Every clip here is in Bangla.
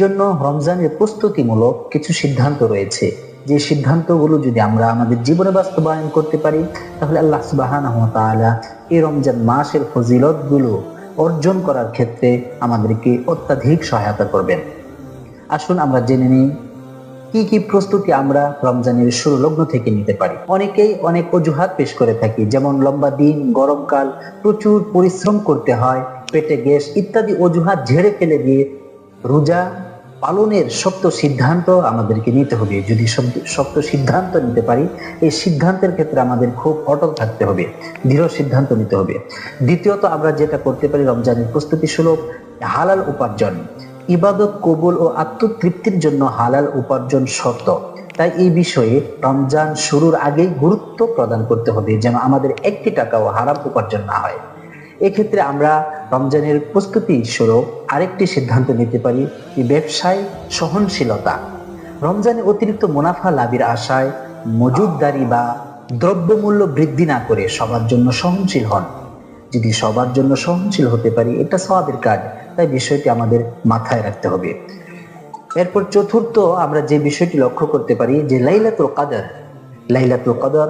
জন্য রমজানের প্রস্তুতিমূলক কিছু সিদ্ধান্ত রয়েছে, যে সিদ্ধান্তগুলো যদি আমরা আমাদের জীবনে বাস্তবায়ন করতে পারি তাহলে আল্লাহ সুবহানাহু ওয়া তাআলা এই রমজান মাসের ফজিলতগুলো অর্জন করার ক্ষেত্রে আমাদেরকে অত্যাধিক সহায়তা করবেন। আসুন আমরা জেনে নিই কি কি প্রস্তুতি আমরা রমজানের শুরু লগ্ন থেকে নিতে পারি। অনেকেই অনেক অজুহাত পেশ করে থাকি, যেমন লম্বা দিন, গরমকাল, প্রচুর পরিশ্রম করতে হয়, পেটে গ্যাস ইত্যাদি অজুহাত ঝেড়ে ফেলে দিয়ে রোজা পালনের শক্ত সিদ্ধান্ত আমাদেরকে নিতে হবে। যদি শক্ত সিদ্ধান্ত নিতে পারি, এই সিদ্ধান্তের ক্ষেত্রে আমাদের খুব অটল থাকতে হবে, দৃঢ় সিদ্ধান্ত নিতে হবে। দ্বিতীয়ত আমরা যেটা করতে পারি রমজানের প্রস্তুতি স্বরূপ হালাল উপার্জন। ইবাদত কবুল ও আত্মতৃপ্তির জন্য হালাল উপার্জন শর্ত। তাই এই বিষয়ে রমজান শুরুর আগেই গুরুত্ব প্রদান করতে হবে, যেন আমাদের একটি টাকাও হারাম উপার্জন না হয়। এক্ষেত্রে আমরা রমজানের প্রস্তুতি স্বরূপ আরেকটি সিদ্ধান্ত নিতে পারি, ব্যবসায় সহনশীলতা। রমজানে অতিরিক্ত মুনাফা লাভের আশায় মজুদদারি বা দ্রব্যমূল্য বৃদ্ধি না করে সবার জন্য সহনশীল হন। যদি সবার জন্য সহনশীল হতে পারি, এটা সওয়াবের কাজ, তাই বিষয়টি আমাদের মাথায় রাখতে হবে। এরপর চতুর্থ আমরা যে বিষয়টি লক্ষ্য করতে পারি যে লাইলাতুল কদর। লাইলাতুল কদর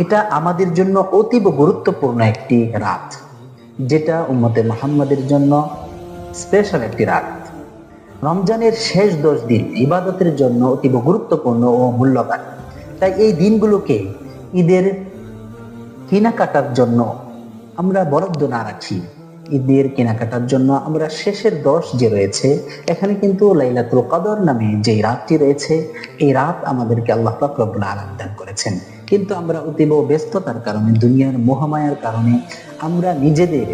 এটা আমাদের জন্য অতীব গুরুত্বপূর্ণ একটি রাত, যেটা উম্মতে মুহাম্মাদের জন্য স্পেশাল একটি রাত। রমজানের শেষ 10 দিন ইবাদতের জন্য অতীব গুরুত্বপূর্ণ ও মূল্যবান। তাই এই দিনগুলোকে ঈদের কেনাকাটার জন্য আমরা বরাদ্দ না রাখি। ঈদের কেনাকাটার জন্য আমরা শেষের 10 যে রয়েছে, এখানে কিন্তু লাইলাতুল কদর নামে যে রাতটি রয়েছে, এই রাত আমাদেরকে আল্লাহ পাক রব্বুল আলামিন দান করেছেন। কিন্তু আমরা অতীব ব্যস্ততার কারণে, দুনিয়ার মোহমায়ার কারণে আমরা নিজেদের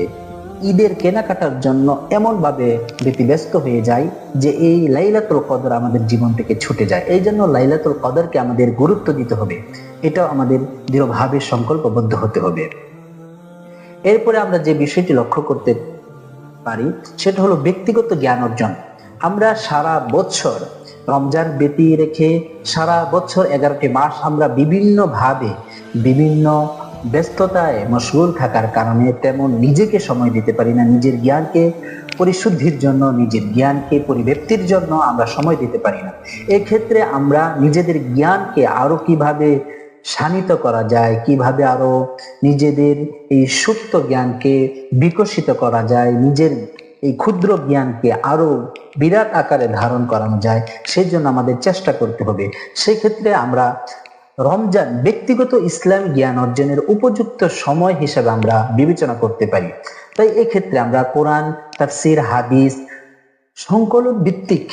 ঈদের কেনাকাটার জন্য এমন ভাবে ব্যতিব্যস্ত হয়ে যাই যে এই লাইলাতুল কদর আমাদের জীবন থেকে ছুটে যায়। এই জন্য লাইলাতুল কদরকে আমাদের গুরুত্ব দিতে হবে, এটাও আমাদের দৃঢ়ভাবে সংকল্পবদ্ধ হতে হবে। এরপরে আমরা যে বিষয়টি লক্ষ্য করতে পারি সেটা হলো ব্যক্তিগত জ্ঞান অর্জন। আমরা সারা বছর রমজান ব্যতী রেখে সারা বছর 11টি মাস আমরা বিভিন্নভাবে বিভিন্ন ব্যস্ততায় মশগুল থাকার কারণে তেমন নিজেকে সময় দিতে পারি না। নিজের জ্ঞানকে পরিশুদ্ধির জন্য, নিজের জ্ঞানকে পরিব্যক্তির জন্য আমরা সময় দিতে পারি না। এক্ষেত্রে আমরা নিজেদের জ্ঞানকে আরো কিভাবে শানিত করা যায়, কিভাবে আরো নিজেদের এই সুপ্ত জ্ঞানকে বিকশিত করা যায়, নিজের এই ক্ষুদ্র জ্ঞানকে আরো বিরাট আকারে ধারণ করানো যায়, সেই জন্য আমাদের চেষ্টা করতে হবে। সেক্ষেত্রে আমরা রমজান ব্যক্তিগত ইসলামী জ্ঞান অর্জনের উপযুক্ত সময় হিসেবে আমরা বিবেচনা করতে পারি। তাই এক্ষেত্রে আমরা কোরআন, তাফসীর, হাদিস সংকলন ভিত্তিক